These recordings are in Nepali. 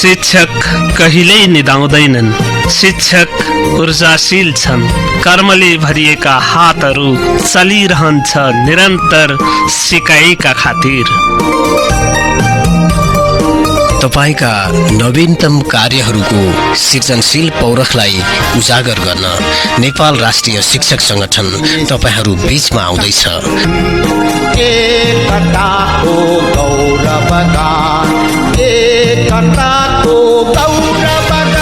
शिक्षक कहिल्यै निदाउँदैनन्। शिक्षक ऊर्जाशील छन्। कर्मले भरिएका हातहरू चलिरहन्छ निरन्तर सिकाइका खातिर। तपाईका नवीनतम कार्यहरूको सृजनशील पौरखलाई उजागर गर्न नेपाल राष्ट्रिय शिक्षक संगठन तपाईहरू बीचमा आउँदैछ। एकताको गौरवगान, एकताको गौरवगान।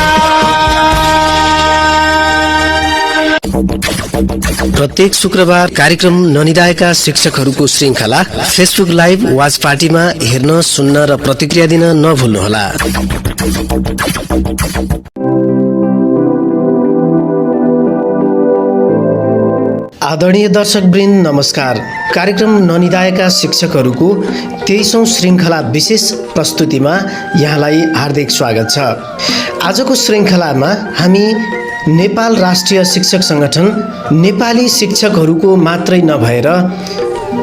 प्रत्येक शुक्रबार कार्यक्रम ननिदाएका शिक्षकहरूको श्रृङ्खला फेसबुक लाइभ वाच पार्टीमा हेर्न, सुन्न र प्रतिक्रिया दिन नभुल्नुहोला। आदरणीय दर्शकवृन्द नमस्कार। कार्यक्रम ननिदाएका शिक्षकहरूको 23औं श्रृङ्खला विशेष प्रस्तुतिमा यहाँलाई हार्दिक स्वागत छ। आजको श्रृङ्खलामा हामी नेपाल राष्ट्रिय शिक्षक संगठन नेपाली शिक्षकहरूको मात्रै नभएर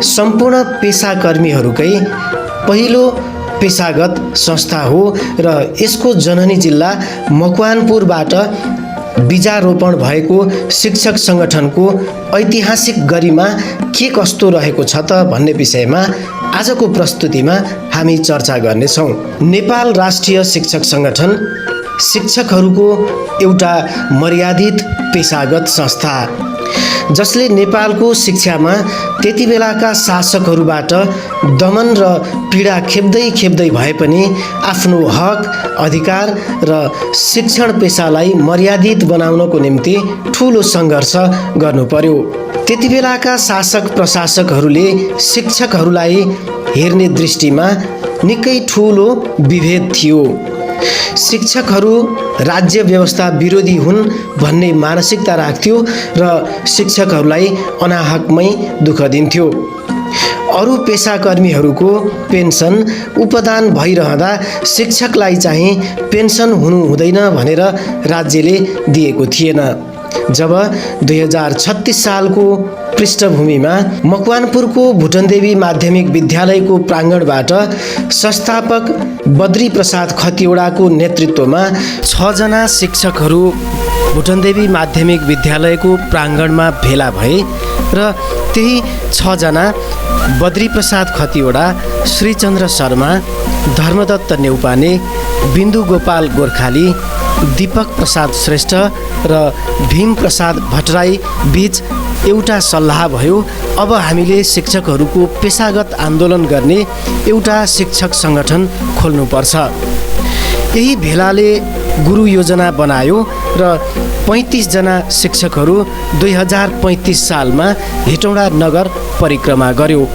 सम्पूर्ण पेसाकर्मीहरूकै पहिलो पेसागत संस्था हो र यसको जननी जिल्ला मकवानपुरबाट बीजारोपण भएको शिक्षक संगठनको ऐतिहासिक गरिमा के कस्तो रहेको छ त भन्ने विषयमा आजको प्रस्तुतिमा हामी चर्चा गर्नेछौँ। नेपाल राष्ट्रिय शिक्षक संगठन शिक्षकहरूको एउटा मर्यादित पेसागत संस्था जसले नेपालको शिक्षामा त्यति बेलाका शासकहरूबाट दमन र पीडा खेप्दै भए पनि आफ्नो हक, अधिकार र शिक्षण पेसालाई मर्यादित बनाउनको निम्ति ठूलो सङ्घर्ष गर्नु पर्यो। त्यति बेलाका शासक प्रशासकहरूले शिक्षकहरूलाई हेर्ने दृष्टिमा निकै ठूलो विभेद थियो। शिक्षकहरू राज्य व्यवस्था विरोधी हुन् भन्ने मानसिकता राख्थ्यो र शिक्षकहरूलाई अनाहकमै दुःख दिन्थ्यो। अरू पेसाकर्मीहरूको पेन्सन उपदान भइरहँदा शिक्षकलाई चाहिँ पेन्सन हुनु हुँदैन भनेर राज्यले दिएको थिएन। जब 2036 सालको पृष्ठभूमिमा मकवानपुरको भुटनदेवी माध्यमिक विद्यालयको प्राङ्गणबाट संस्थापक बद्री प्रसाद खतिवडाको नेतृत्वमा 6 जना शिक्षकहरू भुटनदेवी माध्यमिक विद्यालयको प्राङ्गणमा भेला भए र त्यही 6 जना बद्री प्रसाद खतिवडा, श्रीचन्द्र शर्मा, धर्मदत्त नेउपाने, बिन्दु गोपाल गोर्खाली, दीपक प्रसाद श्रेष्ठ र भीम प्रसाद भट्टराई बीच एउटा सल्लाह भयो। अब हामीले शिक्षकहरूको पेसागत आन्दोलन गर्ने एउटा शिक्षक सङ्गठन खोल्नुपर्छ। यही भेलाले गुरु योजना बनायो र 35 जना शिक्षकहरू 2035 सालमा हेटौँडा नगर परिक्रमा गर्यो।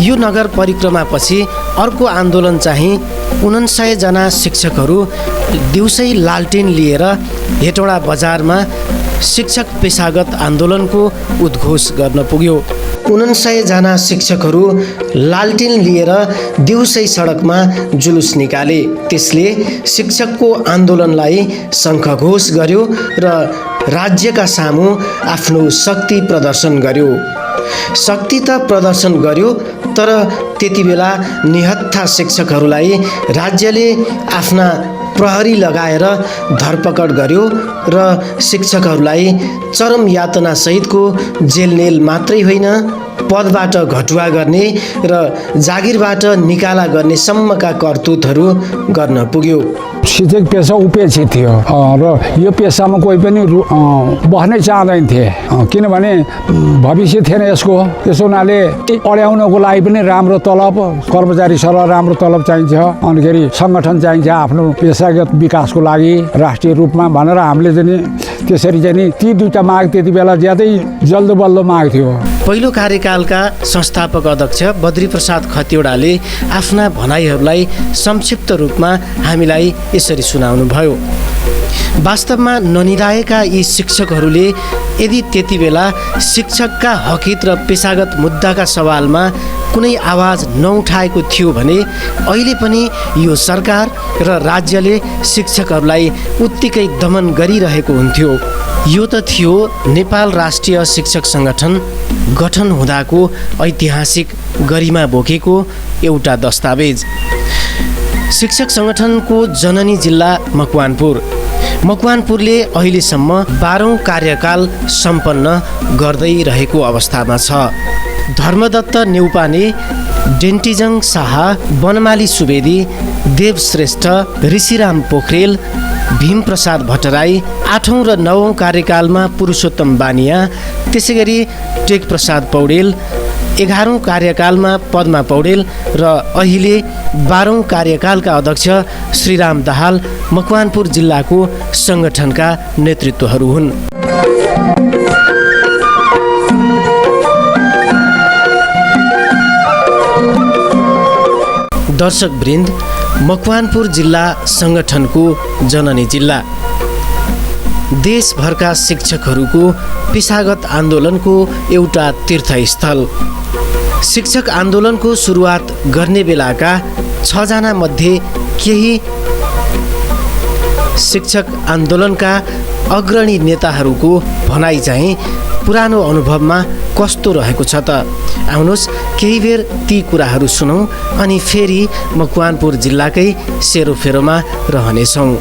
यो नगर परिक्रमापछि अर्को आन्दोलन चाहिँ 49 जना शिक्षकहरू दिउँसै लालटेन लिएर हेटौँडा बजारमा शिक्षक पेसागत आन्दोलनको उद्घोष गर्न पुग्यो। 49 जना शिक्षकहरू लालटेन लिएर दिउँसै सडकमा जुलुस निकाले। त्यसले शिक्षकको आन्दोलनलाई शङ्खघोष गर्यो र राज्यका सामु आफ्नो शक्ति प्रदर्शन गर्यो। शक्ति त प्रदर्शन गर्यो, तर त्यति बेला निहत्था शिक्षकहरूलाई राज्यले आफ्ना प्रहरी लगाएर धरपकड गर्यो र शिक्षकहरूलाई चरम यातना सहितको जेलनेल मात्रै होइन, पदबाट घटुवा गर्ने र जागिरबाट निकाला गर्ने सम्मका करतुतहरू गर्न पुग्यो। शिक्षक पेसा उपेक्षित थियो र यो पेसामा कोही पनि बस्नै चाहँदैन थिए, किनभने भविष्य थिएन यसको। त्यसो हुनाले अड्याउनको लागि पनि राम्रो तलब, कर्मचारी सरह राम्रो तलब चाहिन्छ, अनिखेरि सङ्गठन चाहिन्छ आफ्नो पेसागत विकासको लागि राष्ट्रिय रूपमा भनेर हामीले चाहिँ त्यसरी चाहिँ ती दुईटा माग त्यति बेला ज्यादै जल्दो बल्दो माग थियो। पहिलो कार्यकालका संस्थापक अध्यक्ष बद्री प्रसाद खतिवडाले आफ्ना भनाइहरूलाई संक्षिप्त रूपमा हामीलाई यसरी सुनाउनु भयो। वास्तवमा ननिदाएका यी शिक्षकहरूले यदि त्यति बेला शिक्षकका हकित र पेसागत मुद्दाका सवालमा कुनै आवाज नउठाएको थियो भने अहिले पनि यो सरकार र राज्यले शिक्षकहरूलाई उत्तिकै दमन गरिरहेको हुन्थ्यो। यो त थियो नेपाल राष्ट्रिय शिक्षक सङ्गठन गठन हुँदाको ऐतिहासिक गरिमा बोकेको एउटा दस्तावेज। शिक्षक सङ्गठनको जननी जिल्ला मकवानपुरले अहिलेसम्म 12औं कार्यकाल सम्पन्न गर्दै रहेको अवस्थामा छ। धर्मदत्त नेउपाने, डेन्टिजङ शाह, वनमाली सुवेदी, देव श्रेष्ठ, ऋषिराम पोखरेल, भीमप्रसाद भट्टराई, 8औं र 9औं कार्यकालमा पुरुषोत्तम बानिया, त्यसैगरी टेकप्रसाद पौडेल, 11औं कार्यकालमा पद्मा पौडेल र अहिले 12औं कार्यकालका अध्यक्ष श्रीराम दाहाल मकवानपुर जिल्लाको सङ्गठनका नेतृत्वहरू हुन्। दर्शकवृन्द, मकवानपुर जिल्ला सङ्गठनको जननी जिल्ला देशभरका शिक्षकहरूको पेशागत आन्दोलनको एउटा तीर्थस्थल। शिक्षक आन्दोलनको सुरुवात गर्ने बेलाका 6 जना मध्ये केही शिक्षक आन्दोलनका अग्रणी नेताहरूको भनाइ चाहिँ पुरानो अनुभवमा कस्तो रहेको छ त? आउनुहोस् केही बेर ती कुराहरू सुनौँ अनि फेरि मकवानपुर जिल्लाकै सेरोफेरोमा रहनेछौँ।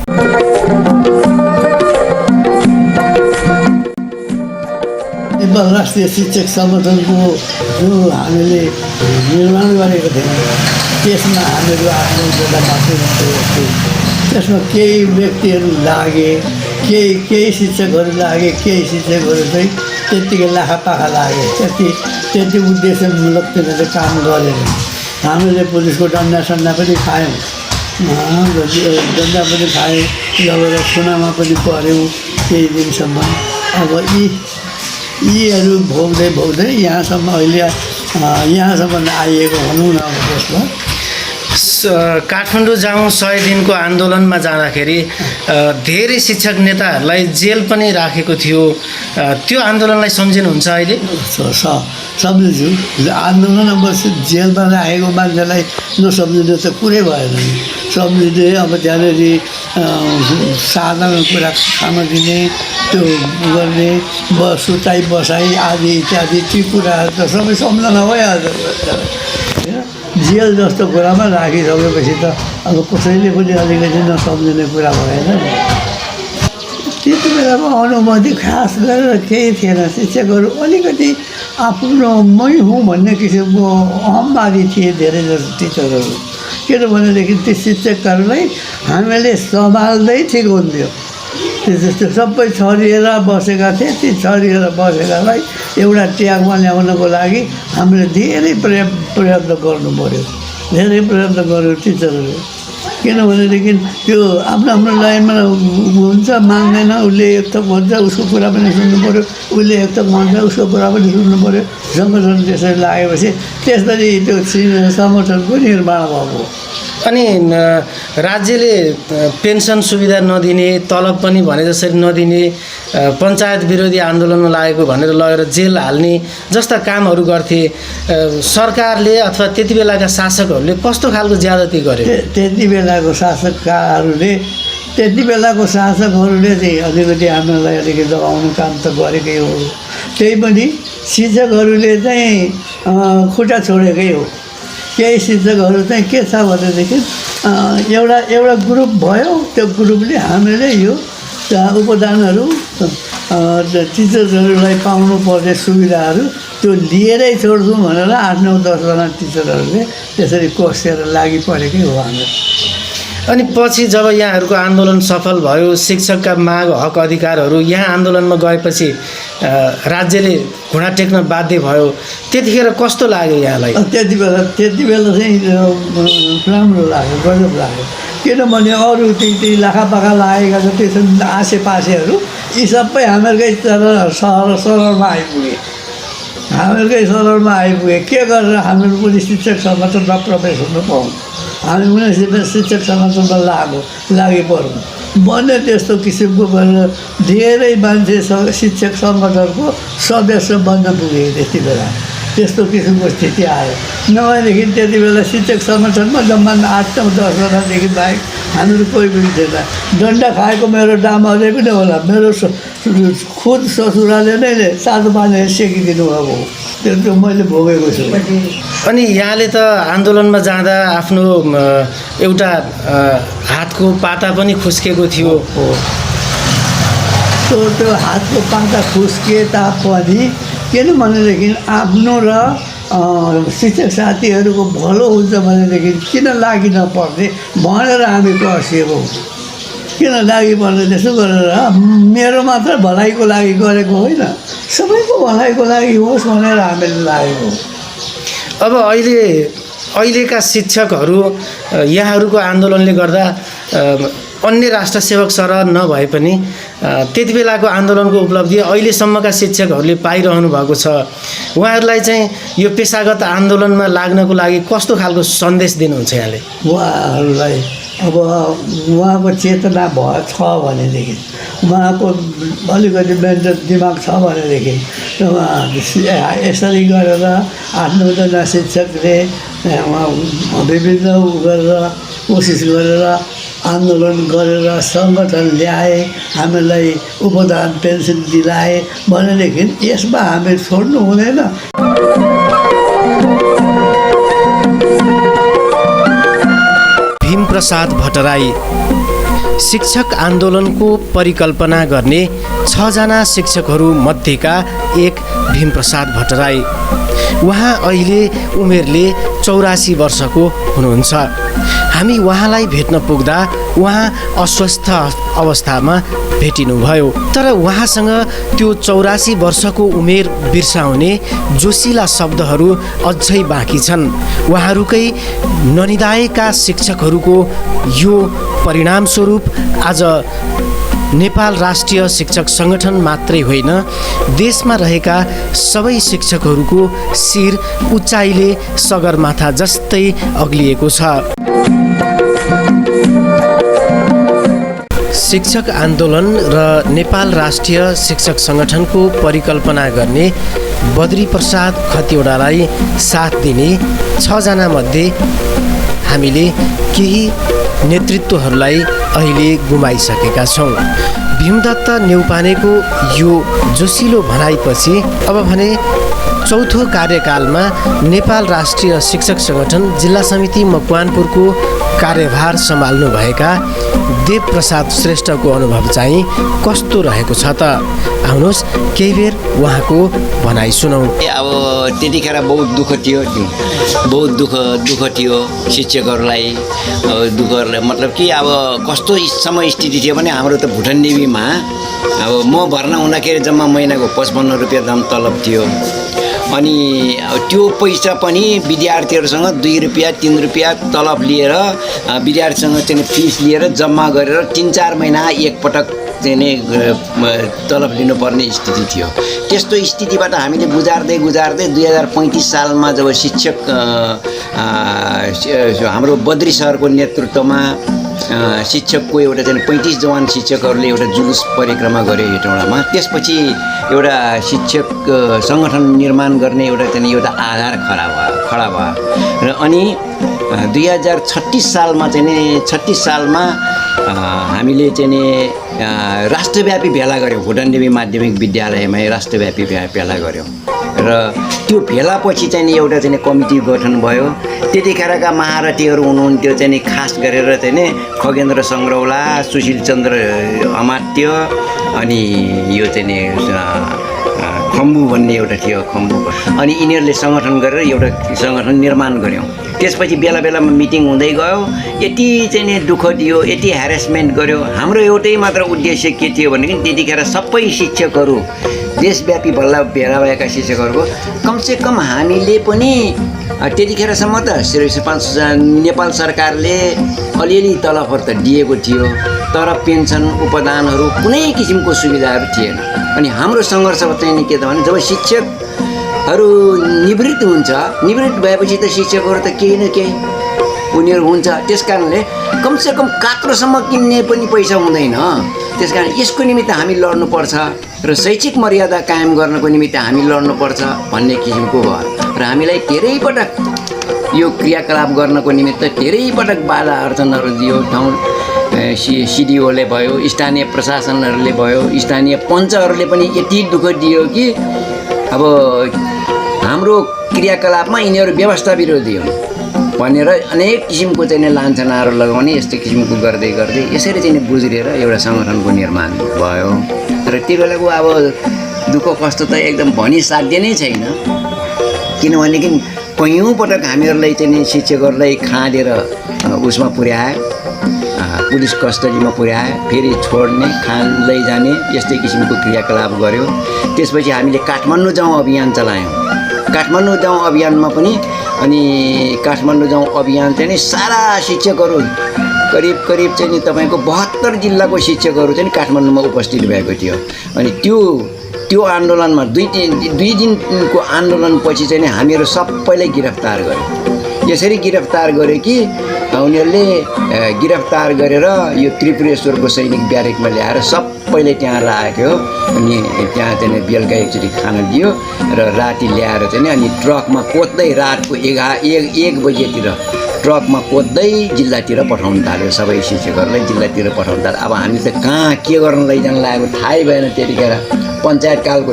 नेपाल राष्ट्रिय शिक्षक सङ्गठनको जो हामीले निर्माण गरेको थियौँ त्यसमा हामीहरू आफ्नो बेला मात्रै थियौँ। त्यसमा केही व्यक्तिहरू लागे, केही शिक्षकहरू लागे, केही शिक्षकहरू चाहिँ त्यत्तिकै लाखापाखा लागे। त्यति उद्देश्यमूलक तिनीहरूले काम गरेन। हामीले पुलिसको डन्डा पनि खायौँ, डन्डा पनि खायौँ, लगेर थुनामा पनि पऱ्यौँ केही दिनसम्म। अब यीहरू भोग्दै यहाँसम्म अहिले यहाँसम्म आइएको भनौँ न। त्यसमा काठमाडौँ जाउँ 100 दिनको आन्दोलनमा जाँदाखेरि धेरै शिक्षक नेताहरूलाई जेल पनि राखेको थियो। त्यो आन्दोलनलाई सम्झिनुहुन्छ अहिले? सम्झिन्छु। आन्दोलन अब जेलमा राखेको मान्छेलाई नसम्झिनु त कुरै भएन। सम्झिँदै अब त्यहाँनिर साधारण कुरा खान दिने, त्यो गर्ने, सुताइ बसाइ आदि इत्यादि ती कुराहरू त सबै सम्झना भइहाल्छ। जेल जस्तो कुरामा राखिसकेपछि त अब कसैले पनि अलिकति नसम्झिने कुरा भएन। त्यति बेलाको अनुभूति खास गरेर केही थिएन। शिक्षकहरू अलिकति आफ्नो मै हुँ भन्ने किसिमको अहमवादी थिए धेरै जस्तो टिचरहरू। किनभनेदेखि ती शिक्षकहरूलाई हामीले सम्हाल्दै ठिक हुन्थ्यो। त्यो सबै छरिएर बसेका थिए। ती छरिएर बसेकालाई एउटा ट्यागमा ल्याउनको लागि हामीले धेरै प्रयत्न गर्नु पऱ्यो। धेरै प्रयत्न गर्यो टिचरहरू। किनभनेदेखि त्यो आफ्नो लाइनमा हुन्छ, मान्दैन, उसले एक थोक भन्छ उसको कुरा पनि सुन्नु पऱ्यो, उसले एक थोक भन्छ उसको कुरा पनि सुन्नु पऱ्यो। सङ्गठन त्यसरी लागेपछि त्यसरी त्यो सङ्गठनको निर्माण भएको। अनि राज्यले पेन्सन सुविधा नदिने, तलब पनि भने जसरी नदिने, पञ्चायत विरोधी आन्दोलनमा लागेको भनेर लगेर जेल हाल्ने जस्ता कामहरू गर्थे। सरकारले अथवा त्यति बेलाका शासकहरूले कस्तो खालको ज्यादती गरे? त्यति बेलाको शासकहरूले चाहिँ अलिकति हामीलाई अलिकति दबाउने काम त गरेकै हो। त्यही पनि शिक्षकहरूले चाहिँ खुट्टा छोडेकै हो। केही शिक्षकहरू चाहिँ के छ भनेदेखि एउटा ग्रुप भयो। त्यो ग्रुपले हामीले यो उपदानहरू टिचर्सहरूलाई पाउनुपर्ने सुविधाहरू त्यो लिएरै छोड्छौँ भनेर 8, 9, 10 जना टिचरहरूले त्यसरी कोसेर लागि परेकै हो हाम्रो। अनि पछि जब यहाँहरूको आन्दोलन सफल भयो, शिक्षकका माग हक अधिकारहरू यहाँ आन्दोलनमा गएपछि राज्यले घुँडा टेक्न बाध्य भयो। त्यतिखेर कस्तो लाग्यो यहाँलाई? त्यति बेला चाहिँ राम्रो लाग्यो, गजब लाग्यो। किनभने अरू ती लाखापाखा लागेका जति छन् आसेपासेहरू यी सबै हामीहरूकै शहरमा आइपुगे। के गरेर हामीहरू पनि शिक्षक सङ्गठनमा प्रवेश हुन पाउँ, हामी पनि शिक्षक सङ्गठनमा लागि पऱ्यौँ भन्ने त्यस्तो किसिमको गरेर धेरै मान्छे शिक्षक सङ्गठनको सदस्य बन्न पुगे। त्यति बेला त्यस्तो किसिमको स्थिति आयो। नभएदेखि त्यति बेला शिक्षक सङ्गठनमा जम्मा 8, 9, 10 जनादेखि बाहेक हामीहरू कोही पनि थिएन। डन्डा खाएको मेरो दाम अझै पनि होला। मेरो खुद ससुराले नै तातो पानीले सेकिदिनु भएको त्यो मैले भोगेको छु। अनि यहाँले त आन्दोलनमा जाँदा आफ्नो एउटा हातको पाता पनि खुस्केको थियो। त्यो हातको पाता खुस्के तापनि किनभनेदेखि आफ्नो र शिक्षक साथीहरूको भलो हुन्छ भनेदेखि किन लागि नपर्ने भनेर हामी कसिएको। किन लागि पर्ने त्यसो गरेर मेरो मात्र भलाइको लागि गरेको होइन, सबैको भलाइको लागि होस् भनेर हामीले लागेको। अब अहिलेका शिक्षकहरू यहाँहरूको आन्दोलनले गर्दा अन्य राष्ट्र सेवक सरह नभए पनि त्यति बेलाको आन्दोलनको उपलब्धि अहिलेसम्मका शिक्षकहरूले पाइरहनु भएको छ। उहाँहरूलाई चाहिँ यो पेसागत आन्दोलनमा लाग्नको लागि कस्तो खालको सन्देश दिनुहुन्छ यहाँले? उहाँहरूलाई अब उहाँको चेतना छ भनेदेखि, उहाँको अलिकति मेन्टल दिमाग छ भनेदेखि यसरी गरेर 8-9जना शिक्षकले विभिन्न गरेर कोसिस गरेर आन्दोलन गरेर सङ्गठन ल्याए, हामीलाई उपदान पेन्सन दिलाए भनेदेखि यसमा हामी छोड्नु हुँदैन। भीमप्रसाद भट्टराई शिक्षक आन्दोलनको परिकल्पना गर्ने 6 जना शिक्षकहरू मध्येका एक भीमप्रसाद भट्टराई। उहाँ अहिले उमेरले 84 वर्षको हुनुहुन्छ। हामी उहाँलाई भेट्न पुग्दा उहाँ अस्वस्थ अवस्थामा भेटिनुभयो। तर उहाँसँग त्यो 84 वर्षको उमेर बिर्साउने जोसिला शब्दहरू अझै बाँकी छन्। उहाँहरूकै ननिदाएका शिक्षकहरूको यो परिणामस्वरूप आज नेपाल राष्ट्रिय शिक्षक सङ्गठन मात्रै होइन, देशमा रहेका सबै शिक्षकहरूको शिर उचाइले सगरमाथा जस्तै अग्लिएको छ। शिक्षक आन्दोलन र नेपाल राष्ट्रिय शिक्षक सङ्गठनको परिकल्पना गर्ने बद्री प्रसाद खतिवडालाई साथ दिने 6 जना मध्ये हामीले केही नेतृत्वहरूलाई अहिले गुमाइसकेका छौँ। भीमदत्त न्यौपानेको यो जोसिलो भनाइपछि अब भने चौथो कार्यकालमा नेपाल राष्ट्रिय शिक्षक सङ्गठन जिल्ला समिति मकवानपुरको कार्यभार सम्हाल्नुभएका देवप्रसाद श्रेष्ठको अनुभव चाहिँ कस्तो रहेको छ त? आउनुहोस् केही बेर उहाँको भनाइ सुनौँ। अब त्यतिखेर बहुत दुःख थियो, बहुत दुःख थियो शिक्षकहरूलाई। दुःख मतलब कि अब कस्तो समय स्थिति थियो भने हाम्रो त भुटान नेवीमा अब म भर्ना हुँदाखेरि जम्मा महिनाको 55 रुपियाँ दाम तलब थियो। अनि त्यो पैसा पनि विद्यार्थीहरूसँग 2 रुपियाँ 3 रुपियाँ तलब लिएर विद्यार्थीसँग चाहिँ फिस लिएर जम्मा गरेर 3-4 महिना एकपटक चाहिँ नि तलब लिनुपर्ने स्थिति थियो। त्यस्तो स्थितिबाट हामीले गुजार्दै 2035 सालमा जब शिक्षक हाम्रो बद्री सरको नेतृत्वमा शिक्षकको एउटा चाहिँ 35 जवान शिक्षकहरूले एउटा जुलुस परिक्रमा गर्यो हेटौँडामा। त्यसपछि एउटा शिक्षक सङ्गठन निर्माण गर्ने एउटा आधार खडा भयो र अनि 2036 सालमा हामीले चाहिँ नि राष्ट्रव्यापी भेला गऱ्यौँ। भुटान देवी माध्यमिक विद्यालयमै राष्ट्रव्यापी भेला गऱ्यौँ र त्यो भेलापछि चाहिँ एउटा चाहिँ कमिटी गठन भयो। त्यतिखेरका महारथीहरू हुनुहुन्थ्यो चाहिँ खास गरेर चाहिँ खगेन्द्र सङ्ग्रौला, सुशील चन्द्र अमात्य, अनि यो चाहिँ खम्बु भन्ने एउटा थियो खम्बु। अनि यिनीहरूले सङ्गठन गरेर एउटा सङ्गठन निर्माण गऱ्यौँ। त्यसपछि बेला बेलामा मिटिङ हुँदै गयो। यति चाहिँ नि दुःख दियो, यति ह्यारेसमेन्ट गर्यो। हाम्रो एउटै मात्र उद्देश्य के थियो भनेदेखि त्यतिखेर सबै शिक्षकहरू देशव्यापी भेला भएका शिक्षकहरूको कमसेकम हामीले पनि त्यतिखेरसम्म त नेपाल सरकारले अलिअलि तलबहरू त दिएको थियो, तर पेन्सन उपदानहरू कुनै किसिमको सुविधाहरू थिएन। अनि हाम्रो सङ्घर्ष चाहिँ के त भने जब शिक्षकहरू निवृत्त भएपछि त शिक्षकहरू त केही न केही उनीहरू हुन्छ। त्यस कारणले कमसेकम कात्रोसम्म किन्ने पनि पैसा हुँदैन। त्यस कारण यसको निमित्त हामी लड्नुपर्छ र शैक्षिक मर्यादा कायम गर्नको निमित्त हामी लड्नुपर्छ भन्ने किसिमको भयो र हामीलाई धेरै पटक यो क्रियाकलाप गर्नको निमित्त धेरै पटक बाधा अर्चनहरू दियो। ठाउँ सिडिओले भयो, स्थानीय प्रशासनहरूले भयो, स्थानीय पञ्चहरूले पनि यति दुःख दियो कि अब हाम्रो क्रियाकलापमा यिनीहरू व्यवस्था विरोधी हुन् भनेर अनेक किसिमको चाहिँ लान्छनाहरू लगाउने, यस्तो किसिमको गर्दै गर्दै यसरी चाहिँ गुज्रिएर एउटा सङ्गठनको निर्माण भयो। र त्यो बेलाको अब दुःख कष्ट त एकदम भनिसाध्य नै छैन, किनभनेदेखि कैयौँ पटक हामीहरूलाई चाहिँ शिक्षकहरूलाई खाँदेर उसमा पुर्यायो, पुलिस कस्टडीमा पुर्यायो, फेरि छोड्ने, खान लैजाने, यस्तै किसिमको क्रियाकलाप गऱ्यो। त्यसपछि हामीले काठमाडौँ जाउँ अभियान चलायौँ। काठमाडौँ जाउँ अभियानमा पनि अनि काठमाडौँ जाउँ अभियान चाहिँ नि सारा शिक्षकहरू करिब चाहिँ नि तपाईँको 72 जिल्लाको शिक्षकहरू चाहिँ काठमाडौँमा उपस्थित भएको थियो। अनि त्यो आन्दोलनमा दुई दिनको आन्दोलनपछि चाहिँ नि हामीहरू सबैलाई गिरफ्तार गर्यो। यसरी गिरफ्तार गर्यो कि उनीहरूले गिरफ्तार गरेर यो त्रिपुरेश्वरको सैनिक ब्यारेकमा ल्याएर सबैले त्यहाँ राख्यो। अनि त्यहाँ चाहिँ बेलुका एकचोटि खाना दियो र राति ल्याएर चाहिँ अनि ट्रकमा कोत्दै रातको 1 बजेतिर ट्रकमा कोत्दै जिल्लातिर पठाउनु थाल्यो। सबै शिक्षकहरूलाई जिल्लातिर पठाउनु थाल्यो। अब हामी त कहाँ के गर्न लैजान लागेको थाहै भएन। त्यतिखेर पञ्चायतकालको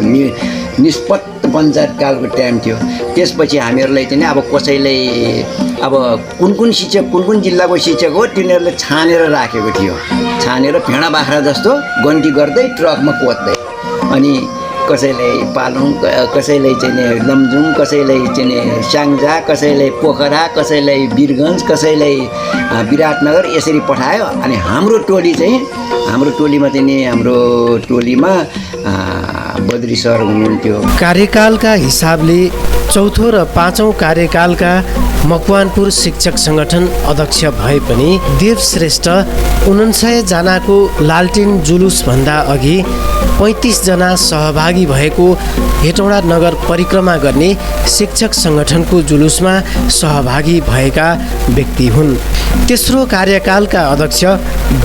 निष्पत्त पञ्चायतकालको टाइम थियो। त्यसपछि हामीहरूलाई चाहिँ अब कसैलाई अब कुन शिक्षक कुन जिल्लाको शिक्षक हो तिनीहरूले छानेर राखेको थियो। छानेर भेडा बाख्रा जस्तो गन्ती गर्दै ट्रकमा कोत्दै अनि कसैलाई पालुङ, कसैलाई चाहिँ लमजुङ, कसैलाई चाहिँ स्याङ्जा, कसैलाई पोखरा, कसैलाई वीरगञ्ज, कसैलाई विराटनगर यसरी पठायो। अनि हाम्रो टोलीमा बद्री सर हुनुहुन्थ्यो। कार्यकालका हिसाबले चौथो र पाँचौँ कार्यकालका मकवानपुर शिक्षक सङ्गठन अध्यक्ष भए पनि देवश्रेष्ठ 49 जनाको लालटिन जुलुसभन्दा अघि 35 जना सहभागी भएको हेटौँडा नगर परिक्रमा गर्ने शिक्षक सङ्गठनको जुलुसमा सहभागी भएका व्यक्ति हुन्। तेस्रो कार्यकालका अध्यक्ष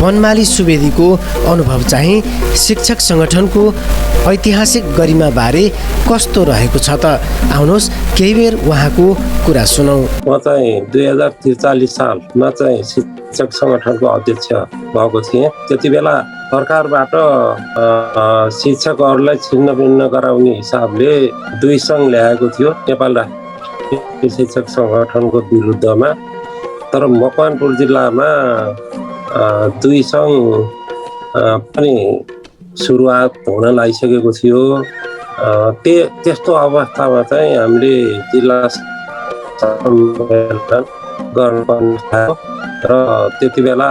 वनमाली सुवेदीको अनुभव चाहिँ शिक्षक सङ्गठनको ऐतिहासिक गरिमाबारे कस्तो रहेको छ त आउनुहोस् केही बेर उहाँको कुरा सुनौँ। म चाहिँ 2043 सालमा चाहिँ शिक्षक सङ्गठनको अध्यक्ष भएको थिएँ। त्यति बेला सरकारबाट शिक्षकहरूलाई छिन्न भिन्न गराउने हिसाबले 2 सङ्घ ल्याएको थियो नेपाल राष्ट्रिय शिक्षक सङ्गठनको विरुद्धमा। तर मकवानपुर जिल्लामा 2 सङ्घ पनि सुरुवात हुन लागिसकेको थियो। त्यस्तो अवस्थामा चाहिँ हामीले जिल्ला सम्मेलन गर्नुपर्ने थियो र त्यति बेला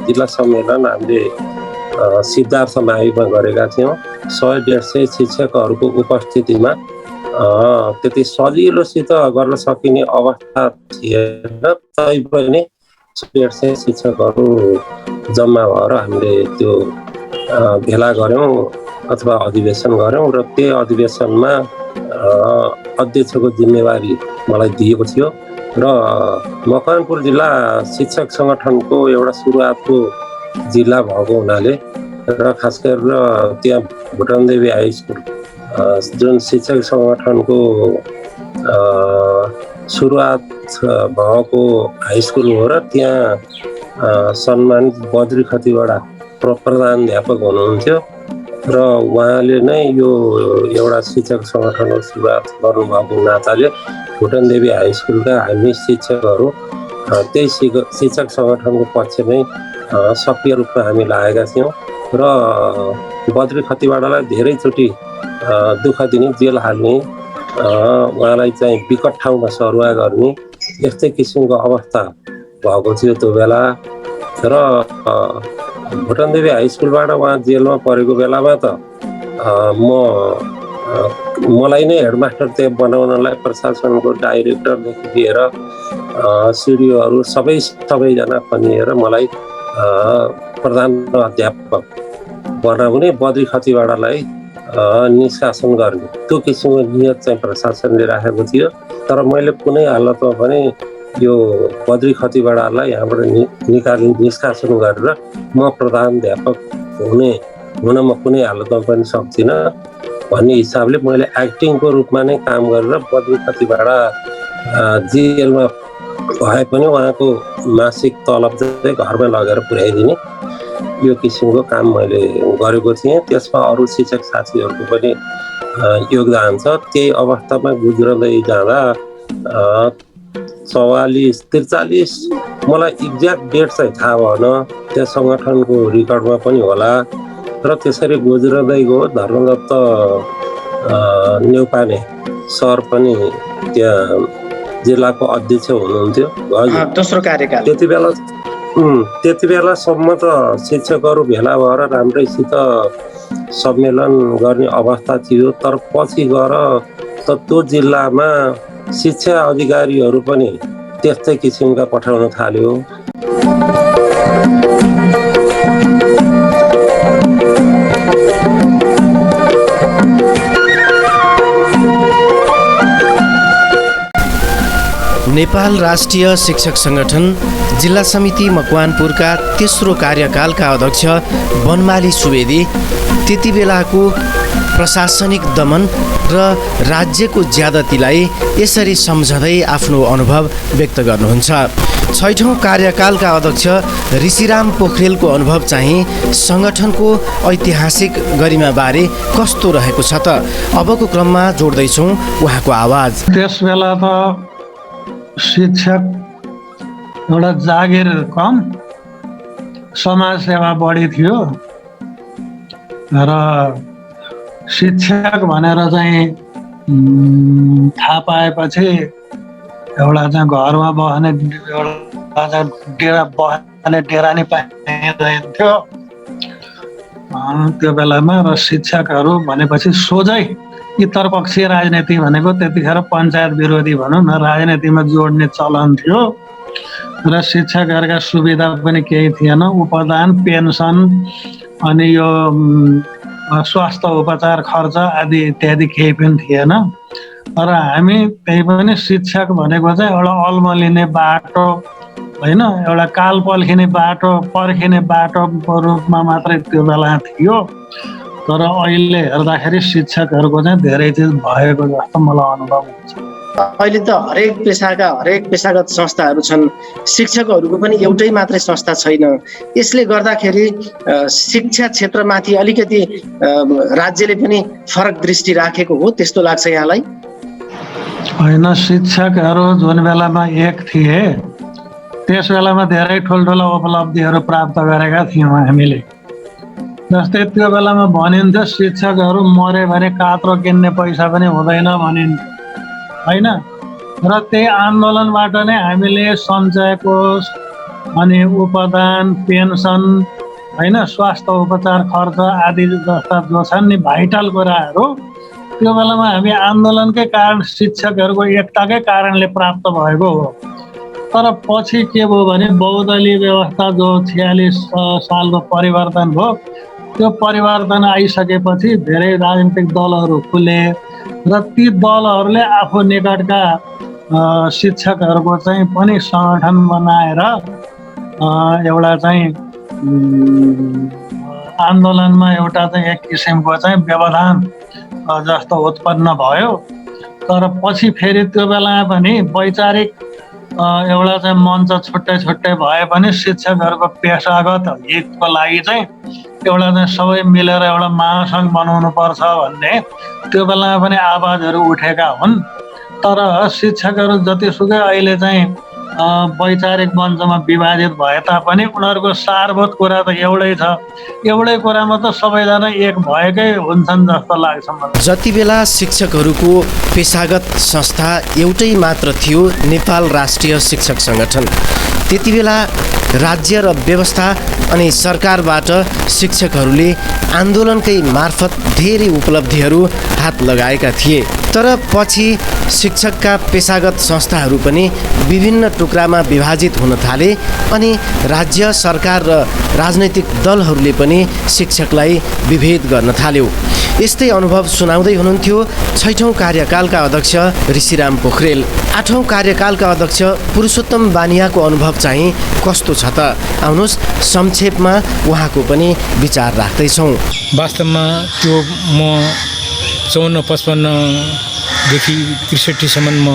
जिल्ला सम्मेलन हामीले सिद्धार्थ माविमा गरेका थियौँ। 100-150 शिक्षकहरूको उपस्थितिमा त्यति सजिलोसित गर्न सकिने अवस्था थिएन। तैपनि 150 शिक्षकहरू जम्मा भएर हामीले त्यो भेला गऱ्यौँ अथवा अधिवेशन गऱ्यौँ र त्यो अधिवेशनमा अध्यक्षको जिम्मेवारी मलाई दिएको थियो र मकवानपुर जिल्ला शिक्षक सङ्गठनको एउटा सुरुवातको जिल्ला भएको हुनाले र खास गरेर त्यहाँ भुटनदेवी हाई स्कुल जुन शिक्षक सङ्गठनको सुरुवात भएको हाई स्कुल हो र त्यहाँ सम्मानित बद्री खतिवडा प्रधानाध्यापक हुनुहुन्थ्यो र उहाँले नै यो एउटा शिक्षक सङ्गठनको सुरुवात गर्नुभएको नाताले भुटनदेवी हाई स्कुलका हामी शिक्षकहरू त्यही शिक्षक सङ्गठनको पक्षमै सक्रिय रूपमा हामी लागेका थियौँ र बद्री खतिवडालाई धेरैचोटि दुःख दिने, जेल हाल्ने, उहाँलाई चाहिँ विकट ठाउँमा सरुवा गर्ने यस्तै किसिमको अवस्था भएको थियो त्यो बेला। र भुटनदेवी हाई स्कुलबाट उहाँ जेलमा परेको बेलामा त मलाई नै हेडमास्टर त्यहाँ बनाउनलाई प्रशासनको डाइरेक्टरदेखि लिएर सिडिओहरू सबैजना खनिएर मलाई प्रधान अध्यापक बनाउने, बद्री खतिवडालाई निष्कासन गर्ने त्यो किसिमको नियत चाहिँ प्रशासनले राखेको थियो। तर मैले कुनै हालतमा पनि यो बद्री खतिवडालाई यहाँबाट निष्कासन गरेर म प्रधानाध्यापक हुन म कुनै हालतमा पनि सक्दिनँ भन्ने हिसाबले मैले एक्टिङको रूपमा नै काम गरेर बद्री खतिवडा जेलमा भए पनि उहाँको मासिक तलब चाहिँ घरमै लगेर पुर्याइदिने यो किसिमको काम मैले गरेको थिएँ। त्यसमा अरू शिक्षक साथीहरूको पनि योगदान छ। त्यही अवस्थामा गुज्रदै जाँदा 44-43 मलाई एक्ज्याक्ट डेट चाहिँ थाहा भएन, त्यहाँ सङ्गठनको रेकर्डमा पनि होला। र त्यसरी गुज्रदै गयो। धर्मदत्त नेउपाने सर पनि त्यहाँ जिल्लाको अध्यक्ष हुनुहुन्थ्यो दोस्रो कार्यकाल। त्यति बेलासम्म त शिक्षकहरू भेला भएर राम्रैसित सम्मेलन गर्ने अवस्था थियो। तर पछि गएर त त्यो जिल्लामा शिक्षा अधिकारीहरू पनि त्यस्तै किसिमका पठाउन थाल्यो। नेपाल राष्ट्रिय शिक्षक सङ्गठन जिल्ला समिति मकवानपुरका तेस्रो कार्यकालका अध्यक्ष बनमाली सुवेदी त्यति बेलाको प्रशासनिक दमन र राज्यको ज्यादतीलाई यसरी सम्झँदै आफ्नो अनुभव व्यक्त गर्नुहुन्छ। 6औं कार्यकालका अध्यक्ष ऋषिराम पोखरेलको अनुभव चाहिँ सङ्गठनको ऐतिहासिक गरिमाबारे कस्तो रहेको छ त अबको क्रममा जोड्दैछौँ उहाँको आवाज। त्यस बेला त शिक्षक एउटा जागिर कम, समाज सेवा बढी थियो र शिक्षक भनेर चाहिँ थाहा पाएपछि एउटा चाहिँ घरमा बस्ने एउटा चाहिँ डेरा बस्ने डेरा नै पाइन्थ्यो त्यो बेलामा। र शिक्षकहरू भनेपछि सोझै उत्तरपक्षीय राजनीति भनेको त्यतिखेर पञ्चायत विरोधी भनौँ न राजनीतिमा जोड्ने चलन थियो र शिक्षकहरूका सुविधा पनि केही थिएन। उपदान, पेन्सन अनि यो स्वास्थ्य उपचार खर्च आदि इत्यादि केही पनि थिएन। र हामी त्यही पनि शिक्षक भनेको चाहिँ एउटा अल्मलिने बाटो होइन, एउटा काल पल्किने बाटो, पर्खिने बाटोको रूपमा मात्रै त्यो बेला थियो। तर अहिले हेर्दाखेरि शिक्षकहरूको चाहिँ धेरै चिज भएको जस्तो मलाई अनुभव हुन्छ। अहिले त हरेक पेसाका हरेक पेसागत संस्थाहरू छन्, शिक्षकहरूको पनि एउटै मात्रै संस्था छैन। यसले गर्दाखेरि शिक्षा क्षेत्रमाथि अलिकति राज्यले पनि फरक दृष्टि राखेको हो त्यस्तो लाग्छ यहाँलाई? होइन, शिक्षकहरू जुन बेलामा एक थिए त्यस बेलामा धेरै ठुल्ठुला उपलब्धिहरू प्राप्त गरेका थियौँ हामीले। जस्तै त्यो बेलामा भनिन्थ्यो शिक्षकहरू मऱ्यो भने कात्रो किन्ने पैसा पनि हुँदैन भनिन्थ्यो होइन। र त्यही आन्दोलनबाट नै हामीले सञ्चय कोष अनि उपदान, पेन्सन होइन, स्वास्थ्य उपचार खर्च आदि जस्ता जो छन् नि भाइटल कुराहरू त्यो बेलामा हामी आन्दोलनकै कारण शिक्षकहरूको एकताकै कारणले प्राप्त भएको हो। तर पछि के भयो भने बहुदलीय व्यवस्था जो 46 सालको परिवर्तन भयो, त्यो परिवर्तन आइसकेपछि धेरै राजनीतिक दलहरू खुले र ती दलहरूले आफू निकटका शिक्षकहरूको चाहिँ पनि सङ्गठन बनाएर एउटा चाहिँ आन्दोलनमा एउटा चाहिँ एक किसिमको चाहिँ व्यवधान जस्तो उत्पन्न भयो। तर पछि फेरि त्यो बेलामा पनि वैचारिक एउटा चाहिँ मञ्च छुट्टै छुट्टै भए पनि शिक्षकहरूको पेसागत हितको लागि चाहिँ एउटा चाहिँ सबै मिलेर एउटा महासङ्घ बनाउनु पर्छ भन्ने त्यो बेलामा पनि आवाजहरू उठेका हुन्। तर शिक्षकहरू जतिसुकै अहिले चाहिँ वैचारिक मञ्चमा विभाजित भए तापनि उनीहरूको सारभूत कुरा त एउटै छ। एउटै कुरामा त सबैजना एक भएकै हुन्छन् जस्तो लाग्छ मलाई। जति बेला शिक्षकहरूको पेसागत संस्था एउटै मात्र थियो नेपाल राष्ट्रिय शिक्षक सङ्गठन, त्यति बेला राज्य र व्यवस्था अनि सरकारबाट शिक्षकहरूले आन्दोलनकै मार्फत धेरै उपलब्धिहरू हात लगाएका थिए। तर पछि शिक्षकका पेसागत संस्थाहरू पनि विभिन्न टुक्रामा विभाजित हुन थाले अनि राज्य सरकार र राजनैतिक दलहरूले पनि शिक्षकलाई विभेद गर्न थाल्यो। यस्तै अनुभव सुनाउँदै हुनुहुन्थ्यो 6औं कार्यकालका अध्यक्ष ऋषिराम पोखरेल। 8औं कार्यकालका अध्यक्ष पुरुषोत्तम बानियाको अनुभव चाहिँ कस्तो छ त आउनुहोस् संक्षेपमा उहाँको पनि विचार राख्दैछौँ। वास्तवमा त्यो म 54-55 देखि 63 सम्म म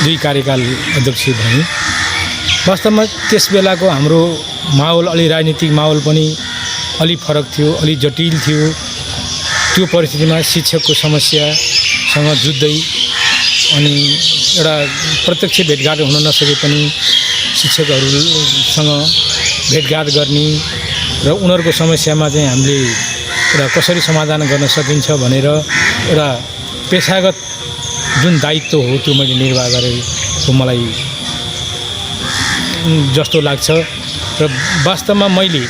2 कार्यकाल अध्यक्ष भएँ वास्तवमा त्यस बेलाको हाम्रो माहौल अलि राजनीतिक माहौल पनि अलि फरक थियो, अलि जटिल थियो। त्यो परिस्थितिमा शिक्षकको समस्यासँग जुझ्दै अनि एउटा प्रत्यक्ष भेटघाट हुन नसके पनि शिक्षकहरूसँग भेटघाट गर्ने र उनीहरूको समस्यामा चाहिँ हामीले एउटा कसरी समाधान गर्न सकिन्छ भनेर एउटा पेसागत जुन दायित्व हो त्यो मैले निर्वाह गरेको मलाई जस्तो लाग्छ। र वास्तवमा मैले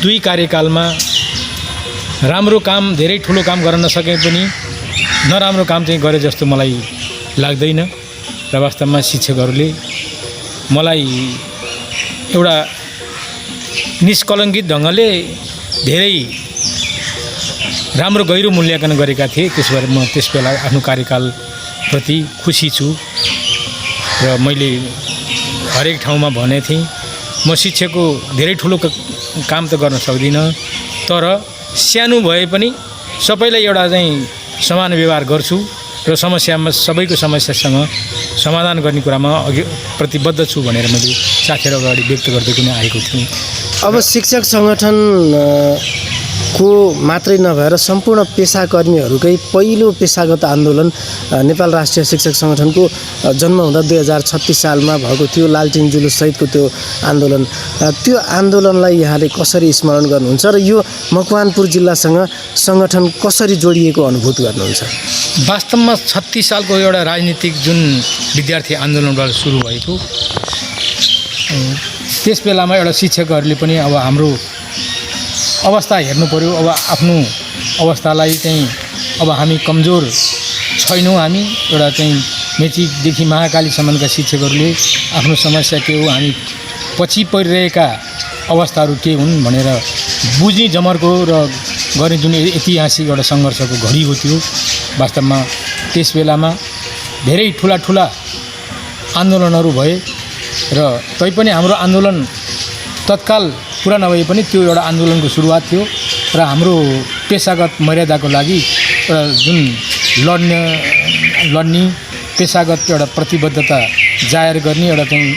2 कार्यकालमा राम्रो काम, धेरै ठुलो काम गर्न नसके पनि नराम्रो काम चाहिँ गरे जस्तो मलाई लाग्दैन। र वास्तवमा शिक्षकहरूले मलाई एउटा निष्कलङ्कित ढङ्गले धेरै राम्रो गहिरो मूल्याङ्कन गरेका थिए। त्यसबाट म त्यस बेला आफ्नो कार्यकालप्रति खुसी छु र मैले हरेक ठाउँमा भने थिएँ म शिक्षकको धेरै ठुलो काम त गर्न सक्दिनँ, तर सानो भए पनि सबैलाई एउटा चाहिँ समान व्यवहार गर्छु र समस्यामा सबैको समस्यासँग समाधान गर्ने कुरामा अघि प्रतिबद्ध छु भनेर मैले साथीहरू अगाडि व्यक्त गर्दै पनि आएको थिएँ। अब शिक्षक सङ्गठन को मात्रै नभएर सम्पूर्ण पेसाकर्मीहरूकै पहिलो पेसागत आन्दोलन नेपाल राष्ट्रिय शिक्षक सङ्गठनको जन्म हुँदा 2036 सालमा भएको थियो, लालटिन जुलुस सहितको त्यो आन्दोलन। त्यो आन्दोलनलाई यहाँले कसरी स्मरण गर्नुहुन्छ र यो मकवानपुर जिल्लासँग सङ्गठन कसरी जोडिएको अनुभूत गर्नुहुन्छ? वास्तवमा 36 सालको एउटा राजनीतिक जुन विद्यार्थी आन्दोलनबाट सुरु भएको, त्यस बेलामा एउटा शिक्षकहरूले पनि अब हाम्रो अवस्था हेर्नु पर्यो। अब आफ्नो अवस्थालाई चाहिँ अब हामी कमजोर छैनौँ, हामी एउटा चाहिँ मेचीदेखि महाकालीसम्मका शिक्षकहरूले आफ्नो समस्या के हो, हामी पछि परिरहेका अवस्थाहरू के हुन् भनेर बुझ्ने जमर्को र गर्ने जुन ऐतिहासिक एउटा सङ्घर्षको घडी हो त्यो। वास्तवमा त्यस बेलामा धेरै ठुला आन्दोलनहरू भए र तैपनि हाम्रो आन्दोलन तत्काल पुरा नभए पनि त्यो एउटा आन्दोलनको सुरुवात थियो र हाम्रो पेसागत मर्यादाको लागि एउटा जुन लड्ने पेसागत एउटा प्रतिबद्धता जाहेर गर्ने एउटा चाहिँ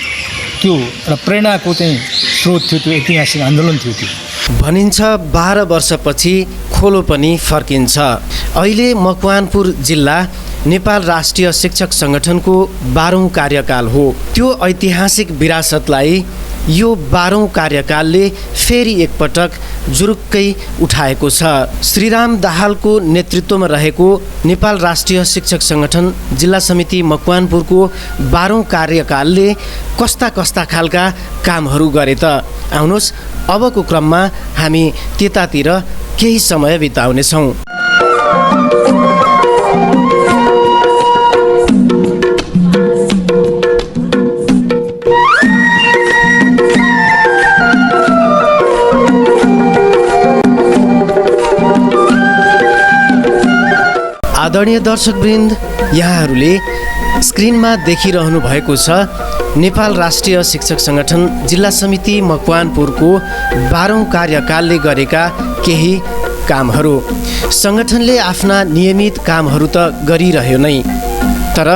त्यो एउटा प्रेरणाको चाहिँ स्रोत थियो, त्यो ऐतिहासिक आन्दोलन थियो त्यो। भनिन्छ 12 वर्षपछि खोलो पनि फर्किन्छ। अहिले मकवानपुर जिल्ला नेपाल राष्ट्रिय शिक्षक सङ्गठनको 12औं कार्यकाल हो। त्यो ऐतिहासिक विरासतलाई यो 12औं कार्यकालले फेरि एकपटक जुरुक्कै उठाएको छ। श्रीराम दाहालको नेतृत्वमा रहेको नेपाल राष्ट्रिय शिक्षक सङ्गठन जिल्ला समिति मकवानपुरको 12औं कार्यकालले कस्ता खालका कामहरू गरे त? आउनुहोस् अबको क्रममा हामी त्यतातिर केही समय बिताउनेछौँ। आदरणीय दर्शकवृन्द, यहाँहरूले स्क्रिनमा देखिरहनु भएको छ नेपाल राष्ट्रिय शिक्षक सङ्गठन जिल्ला समिति मकवानपुरको 12औं कार्यकालले गरेका केही कामहरू। सङ्गठनले आफ्ना नियमित कामहरू त गरिरह्यो नै, तर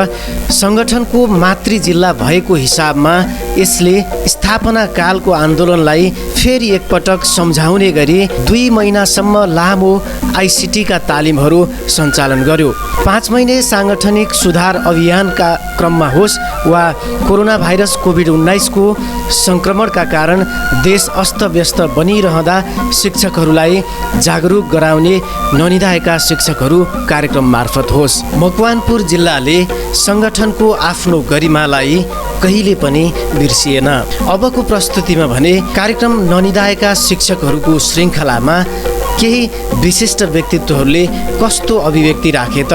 सङ्गठनको मातृ जिल्ला भएको हिसाबमा यसले स्थापना कालको आन्दोलनलाई फेरि एकपटक सम्झाउने गरी 2 महिनासम्म लामो आइसिटीका तालिमहरू सञ्चालन गर्यो। 5 महिने साङ्गठनिक सुधार अभियानका क्रममा होस् वा कोरोना भाइरस कोभिड-19 को सङ्क्रमणका कारण देश अस्तव्यस्त बनिरहँदा शिक्षकहरूलाई जागरुक गराउने ननिदाएका शिक्षकहरू कार्यक्रम मार्फत होस्। मकवानपुर जिल्लाले सङ्गठनको आफ्नो गरिमालाई कहिले पनि बिर्सिएन। अबको प्रस्तुतिमा भने कार्यक्रम ननिदाएका शिक्षकहरूको श्रृङ्खलामा केही विशिष्ट व्यक्तित्वहरूले कस्तो अभिव्यक्ति राखे त?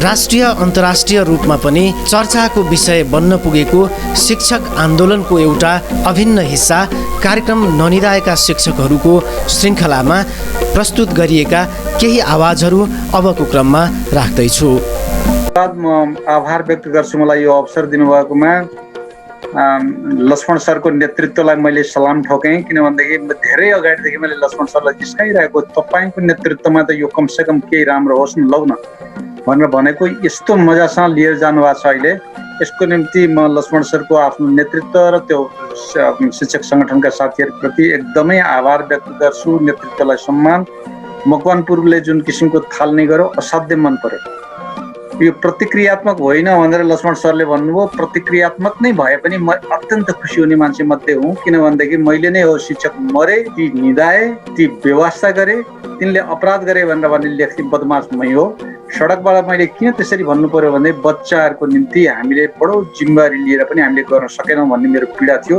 राष्ट्रिय अन्तर्राष्ट्रिय रूपमा पनि चर्चाको विषय बन्न पुगेको शिक्षक आन्दोलनको एउटा अभिन्न हिस्सा कार्यक्रम ननिदाएका शिक्षकहरूको श्रृङ्खलामा प्रस्तुत गरिएका केही आवाजहरू अबको क्रममा राख्दैछु। म आभार व्यक्त गर्छु मलाई यो अवसर दिनुभएकोमा। लक्ष्मण सरको नेतृत्वलाई मैले सलाम ठोकेँ, किनभनेदेखि धेरै अगाडिदेखि मैले लक्ष्मण सरलाई जिस्काइरहेको तपाईँको नेतृत्वमा त यो कमसेकम केही राम्रो होस् न, लौ न भनेर भनेको। यस्तो मजासँग लिएर जानुभएको छ अहिले। यसको निम्ति म लक्ष्मण सरको आफ्नो नेतृत्व र त्यो शिक्षक सङ्गठनका साथीहरूप्रति एकदमै आभार व्यक्त गर्छु। नेतृत्वलाई सम्मान। मकवानपुरले जुन किसिमको थाल्ने गर्यो असाध्यै मन पर्यो। यो प्रतिक्रियात्मक होइन भनेर लक्ष्मण सरले भन्नुभयो। प्रतिक्रियात्मक नै भए पनि म अत्यन्त खुसी हुने मान्छे मध्ये हुँ, किनभनेदेखि मैले नै हो शिक्षक मरे, ती निधाए, ती व्यवस्था गरे, तिनले अपराध गरे भनेर भन्ने लेख्ने बदमास मै हो। सडकबाट मैले किन त्यसरी भन्नु पर्यो भने बच्चाहरूको निम्ति हामीले बडो जिम्मेवारी लिएर पनि हामीले गर्न सकेनौँ भन्ने मेरो पीडा थियो।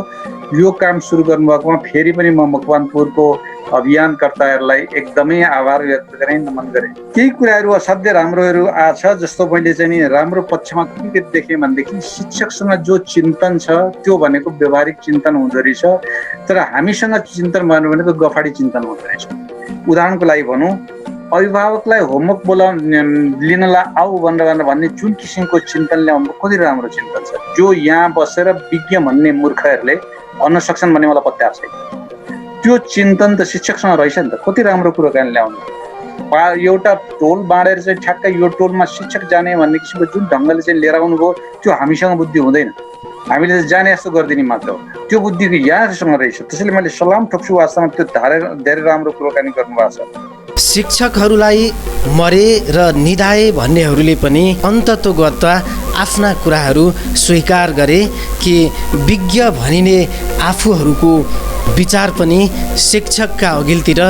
यो काम सुरु गर्नुभएकोमा फेरि पनि म मकवानपुरको अभियानकर्ताहरूलाई एकदमै आभार व्यक्त गरेँ, नमन गरेँ। केही कुराहरू असाध्यै राम्रोहरू आछ, जस्तो मैले चाहिँ नि राम्रो पक्षमा के देखेँ भनेदेखि शिक्षकसँग जो चिन्तन छ त्यो भनेको व्यवहारिक चिन्तन हुँदो रहेछ, तर हामीसँग चिन्तन भन्नु भनेको गफाडी चिन्तन हुँदो रहेछ। उदाहरणको लागि भनौँ, अभिभावकलाई होमवर्क लिनलाई आऊ भनेर भन्ने जुन किसिमको चिन्तन ल्याउनु कति राम्रो चिन्तन छ। जो यहाँ बसेर विज्ञ भन्ने मूर्खहरूले भन्न सक्छन् भन्ने मलाई पत्ता छैन। त्यो चिन्तन त शिक्षकसँग रहेछ नि त। कति राम्रो कुरो कान ल्याउनु। एउटा टोल बाँडेर चाहिँ ठ्याक्कै यो टोलमा शिक्षक जाने भन्ने किसिमको जुन ढङ्गले चाहिँ लिएर आउनुभयो त्यो हामीसँग बुद्धि हुँदैन। हामीले चाहिँ जाने जस्तो गरिदिने मात्र हो। त्यो बुद्धिको यहाँसँग रहेछ। त्यसैले मैले सलाम ठोक्छु। वास्तवमा त्यो धेरै राम्रो कुरोकानी गर्नुभएको छ। शिक्षकहरूलाई मरे र निधाए भन्नेहरूले पनि अन्ततोगत आफ्ना कुराहरू स्वीकार गरे कि विज्ञ भनिने आफूहरूको विचार पनि शिक्षकका अघिल्तिर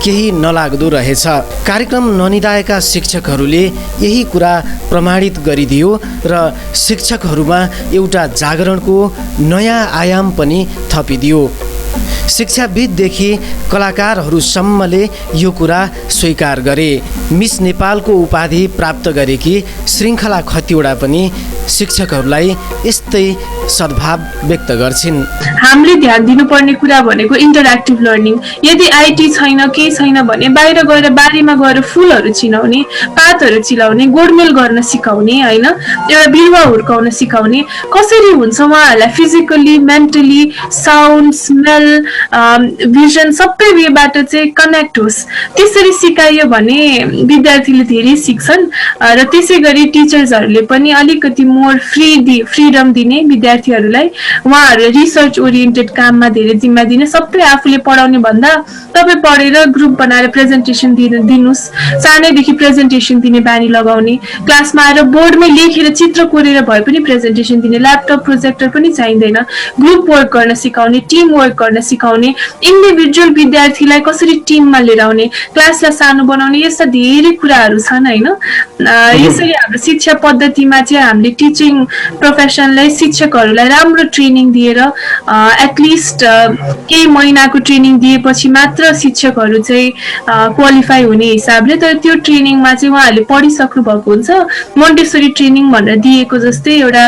केही नलाग्दो रहेछ। कार्यक्रम ननिदाएका शिक्षकहरूले यही कुरा प्रमाणित गरिदियो र शिक्षकहरूमा एउटा जागरणको नयाँ आयाम पनि थपिदियो। शिक्षाविददेखि कलाकारहरूसम्मले यो कुरा स्वीकार गरे। मिस नेपालको उपाधि प्राप्त गरेकी श्रृङ्खला खतिवडा पनि शिक्षकहरूलाई यस्तै सद्भाव व्यक्त गर्छिन्। हामीले ध्यान दिनुपर्ने कुरा भनेको इन्टरेक्टिभ लर्निङ। यदि आइटी छैन, केही छैन भने बाहिर गएर बारीमा गएर फुलहरू चिनाउने, पातहरू चिलाउने, गोडमेल गर्न सिकाउने, होइन, एउटा बिरुवा हुर्काउन सिकाउने। कसरी हुन्छ उहाँहरूलाई physically, mentally, sound, smell, vision सबै वेबाट चाहिँ कनेक्ट होस्, त्यसरी सिकाइयो भने विद्यार्थीले धेरै सिक्छन्। र त्यसै गरी टिचर्सहरूले पनि अलिकति मोर फ्रिडम दिने विद्यार्थीहरूलाई, उहाँहरूले रिसर्च ओरिएन्टेड काममा धेरै जिम्मा दिने। सबै आफूले पढाउने भन्दा तपाईँ पढेर ग्रुप बनाएर प्रेजेन्टेसन दिनुहोस्। सानैदेखि प्रेजेन्टेसन दिने बानी लगाउने, क्लासमा आएर बोर्डमै लेखेर चित्र कोरेर भए पनि प्रेजेन्टेसन दिने, ल्यापटप प्रोजेक्टर पनि चाहिँदैन। ग्रुप वर्क गर्न सिकाउने, टिम वर्क गर्न सिकाउने, इन्डिभिजुअल विद्यार्थीलाई कसरी टिममा लिएर आउने, क्लासलाई सानो बनाउने, यस्ता धेरै कुराहरू छन्, होइन। यसरी हाम्रो शिक्षा पद्धतिमा चाहिँ हामीले टिचिङ प्रोफेसनलाई, शिक्षकहरूलाई राम्रो ट्रेनिङ दिएर एटलिस्ट केही महिनाको ट्रेनिङ दिएपछि मात्र शिक्षकहरू चाहिँ क्वालिफाई हुने हिसाबले, तर त्यो ट्रेनिङमा चाहिँ उहाँहरूले पढिसक्नु भएको हुन्छ। मोन्टेसरी ट्रेनिङ भनेर दिएको जस्तै एउटा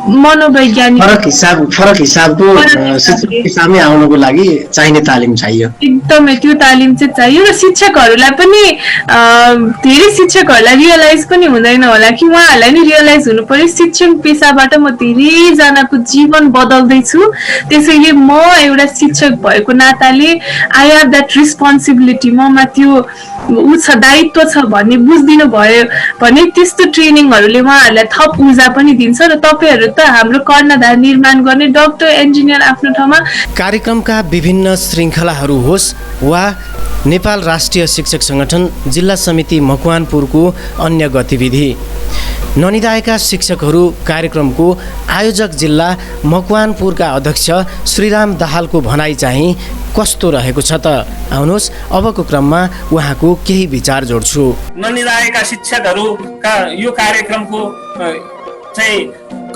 मनोवैज्ञानिक फरक हिसाबको शिक्षामै आउनको लागि चाहिने तालिम चाहियो। एकदमै त्यो तालिम चाहिँ चाहियो। र शिक्षकहरूलाई पनि धेरै शिक्षकहरूलाई रियलाइज पनि हुँदैन होला कि उहाँहरूलाई नि रियलाइज हुनु पर्यो शिक्षण पेसाबाट म धेरैजनाको जीवन बदल्दैछु, त्यसैले म एउटा शिक्षक भएको नाताले आई हेभ द्याट रिस्पोन्सिबिलिटी, ममा त्यो दायित्व छ भन्ने बुझिदिनु भयो भने त्यस्तो ट्रेनिङहरूले उहाँहरूलाई थप ऊर्जा पनि दिन्छ। र तपाईँहरू त हाम्रो कर्णधार निर्माण गर्ने डक्टर, इन्जिनियर आफ्नो ठाउँमा। कार्यक्रमका विभिन्न श्रृङ्खलाहरू होस् वा नेपाल राष्ट्रिय शिक्षक सङ्गठन जिल्ला समिति मकवानपुरको अन्य गतिविधि, ननिदाएका शिक्षकहरू कार्यक्रमको आयोजक जिल्ला मकवानपुरका अध्यक्ष श्रीराम दाहालको भनाइ चाहिँ कस्तो रहेको छ त? आउनुहोस् अबको क्रममा उहाँको केही विचार जोड्छु। ननिदाएका शिक्षकहरूका यो कार्यक्रमको चाहिँ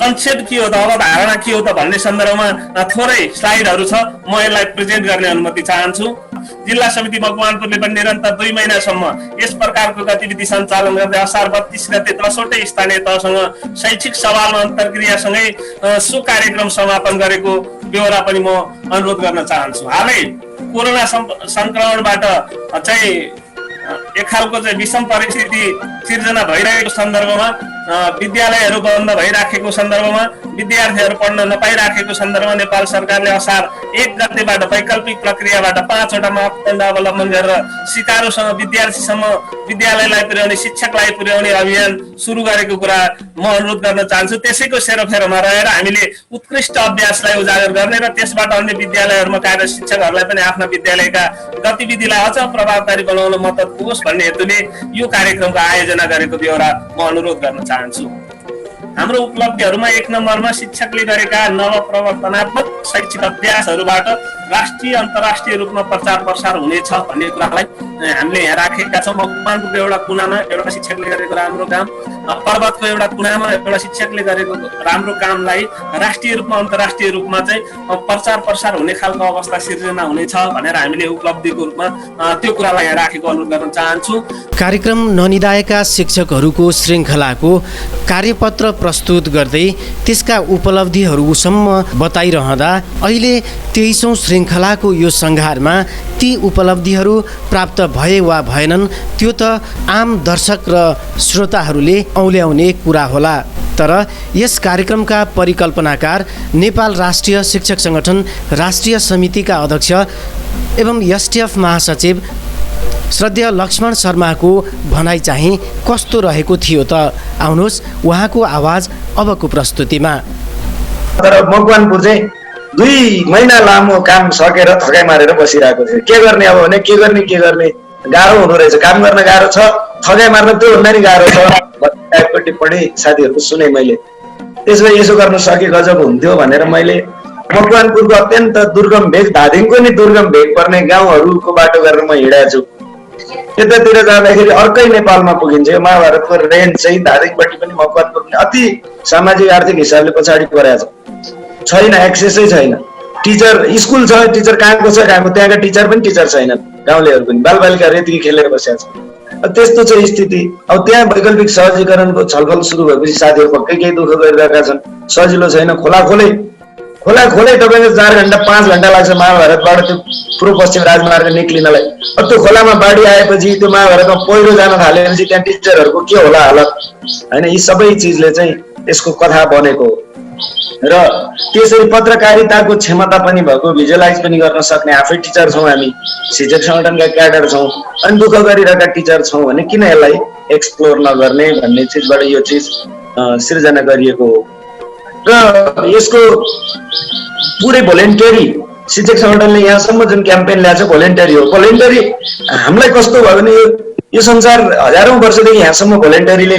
कन्सेप्ट के हो त, अवधारणा के हो त भन्ने सन्दर्भमा थोरै स्लाइडहरू छ, म यसलाई प्रेजेन्ट गर्ने अनुमति चाहन्छु। जिल्ला समिति मकवानपुरले पनि निरन्तर 2 महिनासम्म यस प्रकारको गतिविधि सञ्चालन गर्दै असार 32 गते 63 स्थानीय तहसँग शैक्षिक सवाल अन्तर्क्रियासँगै सो कार्यक्रम समापन गरेको बेहोरा पनि म अनुरोध गर्न चाहन्छु। हालै कोरोना संक्रमणबाट चाहिँ एक खालको चाहिँ विषम परिस्थिति सिर्जना भइरहेको सन्दर्भमा, विद्यालयहरू बन्द भइराखेको सन्दर्भमा विद्यार्थीहरू पढ्न नपाइराखेको सन्दर्भमा नेपाल सरकारले असार 1 गतेबाट वैकल्पिक प्रक्रियाबाट 5 वटा मापदण्ड अवलम्बन गरेर सिकारोसँग विद्यार्थीसम्म विद्यालयलाई पुर्याउने शिक्षकलाई पुर्याउने अभियान सुरु गरेको कुरा म अनुरोध गर्न चाहन्छु। त्यसैको सेरोफेरोमा रहेर हामीले उत्कृष्ट अभ्यासलाई उजागर गर्ने र त्यसबाट अन्य विद्यालयहरूमा कार्यरत शिक्षकहरूलाई पनि आफ्ना विद्यालयका गतिविधिलाई अझ प्रभावकारी बनाउन मद्दत पुगोस् भन्ने हेतुले यो कार्यक्रमको आयोजना गरेको बेहोरा म अनुरोध गर्न चाहन्छु। हाम्रो उपलब्धिहरूमा 1 नम्बरमा शिक्षकले गरेका नवप्रवर्तनात्मक शैक्षिक अभ्यासहरूबाट राष्ट्रिय अन्तर्राष्ट्रिय रूपमा प्रचार प्रसार हुनेछ भन्ने कुरालाई हामीले यहाँ राखेका छौँ। मकवानपुरको एउटा कुनामा एउटा शिक्षकले गरेको राम्रो काम, पर्वतको एउटा कुनामा एउटा शिक्षकले गरेको राम्रो कामलाई राष्ट्रिय रूपमा अन्तर्राष्ट्रिय रूपमा चाहिँ प्रचार प्रसार हुने खालको अवस्था सिर्जना हुनेछ भनेर हामीले उपलब्धिको रूपमा त्यो कुरालाई यहाँ राखेको अनुरोध गर्न चाहन्छु। कार्यक्रम ननिदाएका शिक्षकहरूको श्रृङ्खलाको कार्यपत्र प्रस्तुत गर्दै त्यसका उपलब्धिहरूसम्म बताइरहँदा अहिले 23औं श्रृङ्खलाको यो सङ्घारमा ती उपलब्धिहरू प्राप्त भए वा भएनन् त्यो त आम दर्शक र श्रोताहरूले औल्याउने कुरा होला। तर यस कार्यक्रमका परिकल्पनाकार नेपाल राष्ट्रिय शिक्षक सङ्गठन राष्ट्रिय समितिका अध्यक्ष एवं एसटिएफ महासचिव श्रद्धेय लक्ष्मण शर्माको भनाइ चाहिँ कस्तो रहेको थियो त? आउनुहोस् उहाँको आवाज अबको प्रस्तुतिमा। तर मकवानपुर चाहिँ 2 महिना लामो काम सकेर थकाइ मारेर बसिरहेको थियो। के गर्ने अब भने के गर्ने गाह्रो हुँदो रहेछ। काम गर्न गाह्रो छ, थकाइ मार्न त्योभन्दा नि गाह्रो छ टाइपको टिप्पणी साथीहरूको सुने मैले। त्यसपछि यसो गर्न सके गजब हुन्थ्यो भनेर मैले मकवानपुरको अत्यन्त दुर्गम भेग, धादिङको नि दुर्गम भेग पर्ने गाउँहरूको बाटो गरेर म हिँडेको छु। त्यतातिर जाँदाखेरि अर्कै नेपालमा पुगिन्छ। यो महाभारतको रेन्ज चाहिँ धादिङपट्टि पनि मकवानपुर पनि अति सामाजिक आर्थिक हिसाबले पछाडि परेको छैन, एक्सेसै छैन। टिचर स्कुल छ, टिचर कहाँको छ कहाँको, त्यहाँका टिचर पनि टिचर छैन, गाउँलेहरू पनि बालबालिकाहरू यतिकै खेलेर बसेको छ। त्यस्तो छ स्थिति। अब त्यहाँ वैकल्पिक सहजीकरणको छलफल सुरु भएपछि साथीहरू पक्कै केही दुःख गरिरहेका छन्। सजिलो छैन। खोला तपाईँको 4 घण्टा 5 घण्टा लाग्छ महाभारतबाट त्यो पूर्व पश्चिम राजमार्ग निक्लिनलाई। अब त्यो खोलामा बाढी आएपछि त्यो महाभारतमा पहिरो जान थालेपछि त्यहाँ टिचरहरूको के होला हालत होइन। यी सबै चिजले चाहिँ यसको कथा बनेको हो। र त्यसरी पत्रकारिताको क्षमता पनि भएको, भिजुअलाइज पनि गर्न सक्ने आफै टिचर छौँ हामी, शिक्षक सङ्गठनका क्याडर छौँ, अनि दुःख गरिरहेका टिचर छौँ भने किन यसलाई एक्सप्लोर नगर्ने भन्ने चिजबाट यो चिज सिर्जना गरिएको हो। र यसको पुरै भोलिन्टियरी शिक्षक सङ्गठनले यहाँसम्म जुन क्याम्पेन ल्याएको छ भोलिन्टियरी हो। भोलिन्टियरी हामीलाई कस्तो भयो भने यो संसार हजारौँ वर्षदेखि यहाँसम्म भोलिन्टियरीले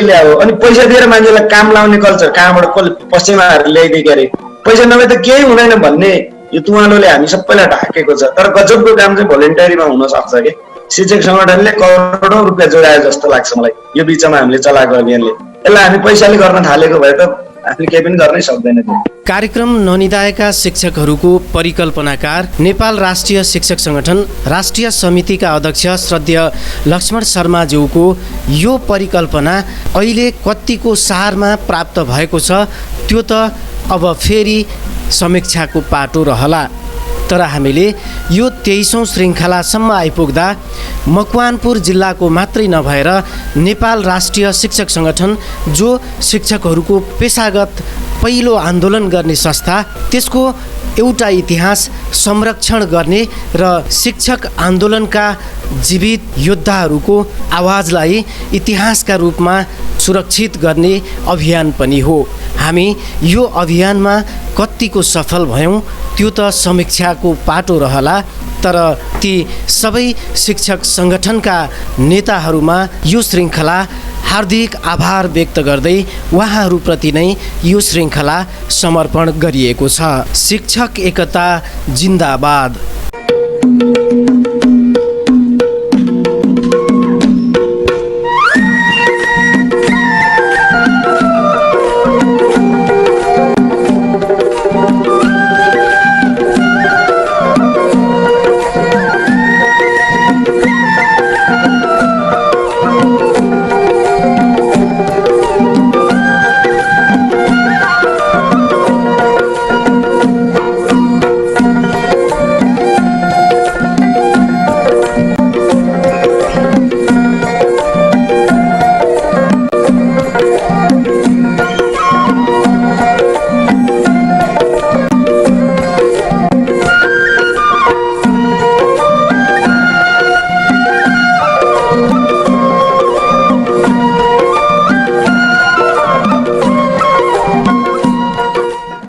ल्यायो अनि पैसा दिएर मान्छेलाई काम लाउने कल्चर कहाँबाट पश्चिमाहरूले ल्याइदिए अरे। पैसा नभए त केही हुँदैन भन्ने यो तुवालोले हामी सबैलाई ढाकेको छ। तर गजबको काम चाहिँ भोलिन्टियरीमा हुन सक्छ कि शिक्षक सङ्गठनले करोडौँ रुपियाँ जोगाए जस्तो लाग्छ मलाई यो बिचमा हामीले चलाएको अभियानले। यसलाई हामी पैसाले गर्न थालेको भए त हामीले केही पनि गर्नै सक्दैन। कार्यक्रम ननिदाएका शिक्षकहरूको परिकल्पनाकार नेपाल राष्ट्रिय शिक्षक सङ्गठन राष्ट्रिय समितिका अध्यक्ष श्रद्धेय लक्ष्मण शर्माज्यूको यो परिकल्पना अहिले कतिको सारमा प्राप्त भएको छ त्यो त अब फेरि समीक्षाको पाटो रहला। तर हामीले यो 23औं श्रृङ्खलासम्म आइपुग्दा मकवानपुर जिल्लाको मात्रै नभएर नेपाल राष्ट्रिय शिक्षक सङ्गठन जो शिक्षकहरूको पेसागत पहिलो आन्दोलन गर्ने संस्था, त्यसको एउटा इतिहास संरक्षण गर्ने र शिक्षक आन्दोलनका जीवित योद्धाहरूको आवाजलाई इतिहासका रूपमा सुरक्षित गर्ने अभियान पनि हो। हामी यो अभियानमा कतिको सफल भयौँ त्यो त समीक्षाको पाटो रहला। तर ती सबै शिक्षक सङ्गठनका नेताहरूमा यो श्रृङ्खला हार्दिक आभार व्यक्त गर्दै उहाँहरूप्रति नै यो श्रृङ्खला समर्पण गरिएको छ। शिक्षक एकता जिन्दाबाद।